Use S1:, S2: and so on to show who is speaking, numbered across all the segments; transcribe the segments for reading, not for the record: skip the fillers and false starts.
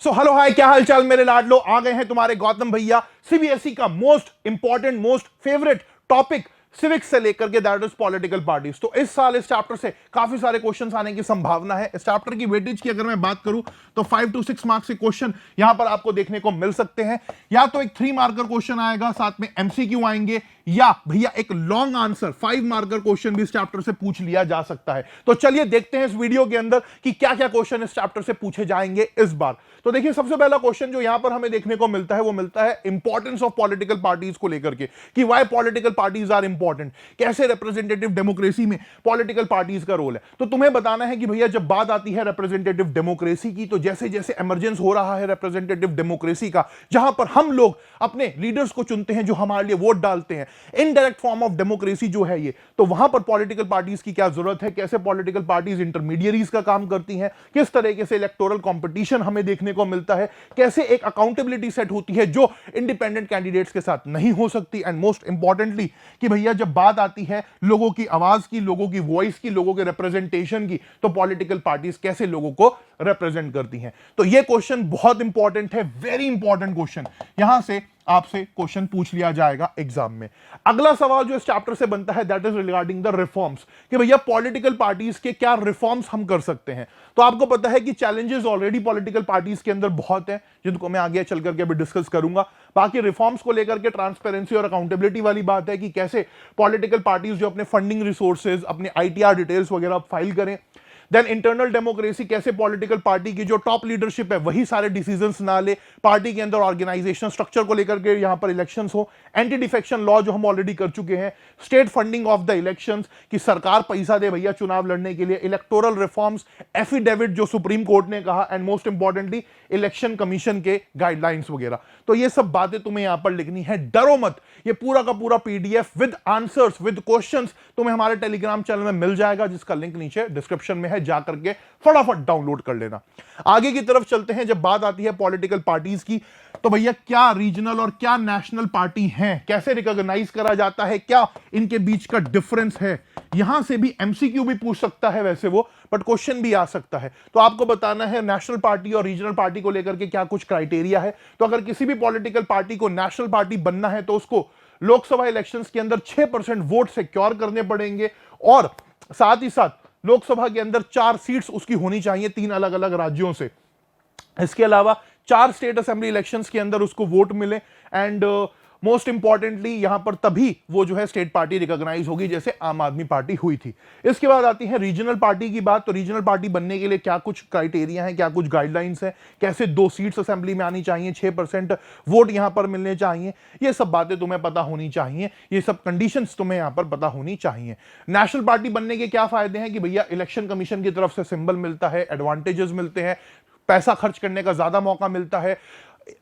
S1: So hello hi, क्या हालचाल मेरे लाडलो। आ गए हैं तुम्हारे गौतम भैया सीबीएसई का most important most favourite topic civics से लेकर के दैट इज पॉलिटिकल पार्टीज। तो इस साल इस चैप्टर से काफी सारे क्वेश्चंस आने की संभावना है। इस चैप्टर की वेटेज की अगर मैं बात करूं तो 5 to 6 मार्क्स के क्वेश्चन यहां पर आपको देखने को मिल सकते हैं। या तो एक 3 मार्कर क्वेश्चन आएगा, साथ में एमसीक्यू आएंगे, या भैया एक लॉन्ग आंसर 5 मार्कर क्वेश्चन भी इस चैप्टर से पूछ लिया जा सकता है। तो चलिए देखते हैं इस वीडियो के अंदर कि क्या क्या क्वेश्चन इस चैप्टर से पूछे जाएंगे इस बार। तो देखिए, सबसे पहला क्वेश्चन जो यहां पर हमें देखने को मिलता है वो मिलता है इंपॉर्टेंस ऑफ पॉलिटिकल पार्टीज को लेकर के, कि why political parties are important, कैसे रिप्रेजेंटेटिव डेमोक्रेसी में पॉलिटिकल पार्टीज का रोल है। तो तुम्हें बताना है कि भैया जब बात आती है रिप्रेजेंटेटिव डेमोक्रेसी की, तो जैसे जैसे इमरजेंस हो रहा है रिप्रेजेंटेटिव डेमोक्रेसी का, जहां पर हम लोग अपने लीडर्स को चुनते हैं जो हमारे लिए वोट डालते हैं, इनडायरेक्ट फॉर्म ऑफ डेमोक्रेसी जो है ये, तो वहां पर पॉलिटिकल पार्टीज की क्या जरूरत है, कैसे पॉलिटिकल पार्टीज इंटरमीडियरीज का काम करती हैं, किस तरीके से इलेक्टोरल कंपटीशन हमें देखने को मिलता है, कैसे एक अकाउंटेबिलिटी सेट होती है जो इंडिपेंडेंट कैंडिडेट्स के साथ नहीं हो सकती, एंड मोस्ट इंपॉर्टेंटली कि भैया जब बात आती है लोगों की आवाज की, लोगों की वॉइस की, लोगों के रिप्रेजेंटेशन की, तो पॉलिटिकल पार्टीज कैसे लोगों को रिप्रेजेंट करती हैं। तो यह क्वेश्चन बहुत इंपॉर्टेंट है, वेरी इंपॉर्टेंट क्वेश्चन, यहां से आपसे क्वेश्चन पूछ लिया जाएगा एग्जाम में। अगला सवाल जो इस चैप्टर से बनता है that is regarding the reforms, कि भैया पॉलिटिकल पार्टीज के क्या रिफॉर्म्स हम कर सकते हैं। तो आपको पता है कि चैलेंजेस ऑलरेडी पॉलिटिकल पार्टीज के अंदर बहुत हैं, जिनको मैं आगे चल करके अभी डिस्कस करूंगा। बाकी रिफॉर्म्स को लेकर के ट्रांसपेरेंसी और अकाउंटेबिलिटी वाली बात है कि कैसे पॉलिटिकल पार्टीज जो अपने फंडिंग रिसोर्सेज, अपने आईटीआर डिटेल्स वगैरह फाइल करें। देन इंटरनल डेमोक्रेसी, कैसे पॉलिटिकल पार्टी की जो टॉप लीडरशिप है वही सारे डिसीजंस ना ले, पार्टी के अंदर ऑर्गेनाइजेशन स्ट्रक्चर को लेकर के यहां पर इलेक्शंस हो। एंटी डिफेक्शन लॉ जो हम ऑलरेडी कर चुके हैं। State funding of the elections, कि सरकार पैसा दे भैया चुनाव लड़ने के लिए। इलेक्टोरल रिफॉर्म्स, एफिडेविट जो सुप्रीम कोर्ट ने कहा, and most importantly election commission के गाइडलाइंस वगैरह। तो ये सब बातें तुम्हें यहां पर लिखनी है, डरो मत। ये पूरा का पूरा PDF with answers with questions तुम्हें हमारे टेलीग्राम चैनल में मिल जाएगा, जिसका लिंक नीचे डिस्क्रिप्शन में है, जाकर के फटाफट डाउनलोड कर लेना। आगे की तरफ चलते हैं। जब बात आती है पॉलिटिकल पार्टीज की, तो भैया क्या रीजनल और क्या नेशनल पार्टी हैं, कैसे रिकॉग्नाइज करा जाता है, क्या इनके बीच का डिफरेंस है। यहां से भी एमसीक्यू भी पूछ सकता है वैसे वो, बट क्वेश्चन भी आ सकता है। तो आपको बताना है नेशनल पार्टी और रीजनल पार्टी को लेकर के क्या कुछ क्राइटेरिया है। तो अगर किसी भी पॉलिटिकल पार्टी को नेशनल पार्टी बनना है तो उसको लोकसभा इलेक्शंस के अंदर 6% वोट सिक्योर करने पड़ेंगे, और साथ ही साथ लोकसभा के अंदर 4 सीट्स उसकी होनी चाहिए 3 अलग अलग राज्यों से। इसके अलावा 4 स्टेट असेंबली इलेक्शंस के अंदर उसको वोट मिले, एंड मोस्ट इंपॉर्टेंटली यहां पर तभी वो जो है स्टेट पार्टी रिकॉग्नाइज होगी, जैसे आम आदमी पार्टी हुई थी। इसके बाद आती है रीजनल पार्टी की बात। तो रीजनल पार्टी बनने के लिए क्या कुछ क्राइटेरिया है, क्या कुछ गाइडलाइंस है, कैसे 2 सीट्स असेंबली में आनी चाहिए, 6% वोट यहां पर मिलने चाहिए, ये सब बातें तुम्हें पता होनी चाहिए, ये सब कंडीशंस तुम्हें यहां पर पता होनी चाहिए। नेशनल पार्टी बनने के क्या फायदे हैं, कि भैया इलेक्शन कमीशन की तरफ से सिंबल मिलता है, एडवांटेजेस मिलते हैं, पैसा खर्च करने का ज्यादा मौका मिलता है,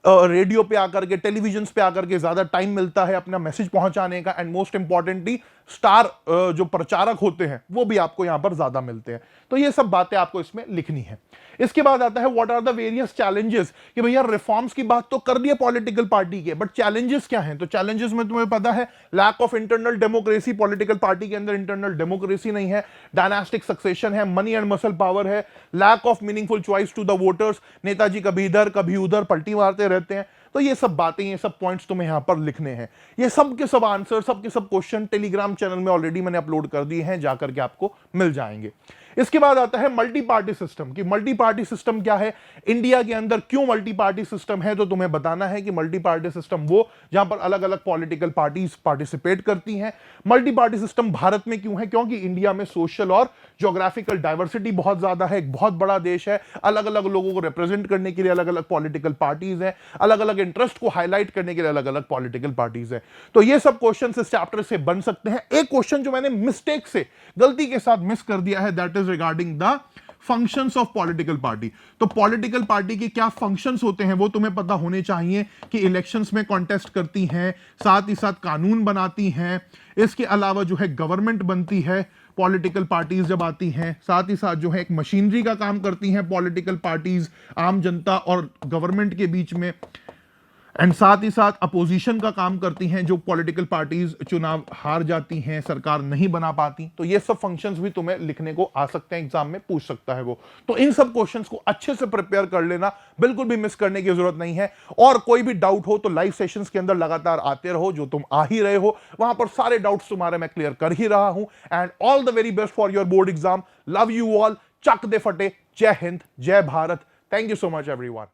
S1: रेडियो पे आकर के, टेलीविजन पे आकर के ज्यादा टाइम मिलता है अपना मैसेज पहुंचाने का, एंड मोस्ट इंपॉर्टेंटली स्टार जो प्रचारक होते हैं वो भी आपको यहां पर ज्यादा मिलते हैं। तो ये सब बातें आपको इसमें लिखनी है। इसके बाद आता है what are the various challenges, कि भैया रिफॉर्म्स की बात तो कर दिया पॉलिटिकल पार्टी के, बट चैलेंजेस क्या हैं। तो चैलेंजेस में तुम्हें पता है lack of internal democracy, political party के अंदर इंटरनल डेमोक्रेसी नहीं है, डायनास्टिक सक्सेशन है, मनी एंड मसल पावर है, lack of meaningful choice to the voters, नेताजी कभी इधर कभी उधर पलटी मारते रहते हैं। तो ये सब बातें, ये सब पॉइंट्स तुम्हें यहां पर लिखने हैं। ये सब के सब आंसर, सब के सब क्वेश्चन टेलीग्राम चैनल में ऑलरेडी मैंने अपलोड कर दिए हैं, जाकर के आपको मिल जाएंगे। इसके बाद आता है मल्टी पार्टी सिस्टम, कि मल्टी पार्टी सिस्टम क्या है, इंडिया के अंदर क्यों मल्टी पार्टी सिस्टम है। तो तुम्हें बताना है कि मल्टी पार्टी सिस्टम वो जहां पर अलग अलग पॉलिटिकल पार्टीज पार्टिसिपेट करती हैं। मल्टी पार्टी सिस्टम भारत में क्यों है, क्योंकि इंडिया में सोशल और ज्योग्राफिकल डाइवर्सिटी बहुत ज्यादा है, एक बहुत बड़ा देश है, अलग अलग लोगों को रिप्रेजेंट करने के लिए अलग अलग पॉलिटिकल पार्टीज हैं, अलग अलग इंटरेस्ट को हाईलाइट करने के लिए अलग अलग पॉलिटिकल पार्टीज हैं। तो ये सब क्वेश्चन इस चैप्टर से बन सकते हैं। एक क्वेश्चन जो मैंने मिस्टेक से, गलती के साथ मिस कर दिया है, that is regarding the functions of political party. तो पॉलिटिकल पार्टी के क्या फंक्शंस होते हैं वो तुम्हें पता होने चाहिए, कि इलेक्शंस में कॉन्टेस्ट करती हैं, साथ ही साथ कानून बनाती हैं, इसके अलावा जो है गवर्नमेंट बनती है पॉलिटिकल पार्टीज जब आती हैं, साथ ही साथ जो है एक मशीनरी का काम करती हैं पॉलिटिकल पार्टीज आम जनता और गवर्नमेंट के बीच में। एंड साथ ही साथ अपोजिशन का काम करती हैं, जो पॉलिटिकल पार्टीज चुनाव हार जाती हैं, सरकार नहीं बना पाती, तो ये सब फंक्शंस भी तुम्हें लिखने को आ सकते हैं, एग्जाम में पूछ सकता है वो। तो इन सब क्वेश्चंस को अच्छे से प्रिपेयर कर लेना, बिल्कुल भी मिस करने की जरूरत नहीं है। और कोई भी डाउट हो तो लाइव सेशंस के अंदर लगातार आते रहो, जो तुम आ ही रहे हो, वहां पर सारे डाउट्स तुम्हारे मैं क्लियर कर ही रहा हूं। And all the very best for your board exam. Love you all. चक दे फटे। जय हिंद, जय Bharat. Thank you so much everyone.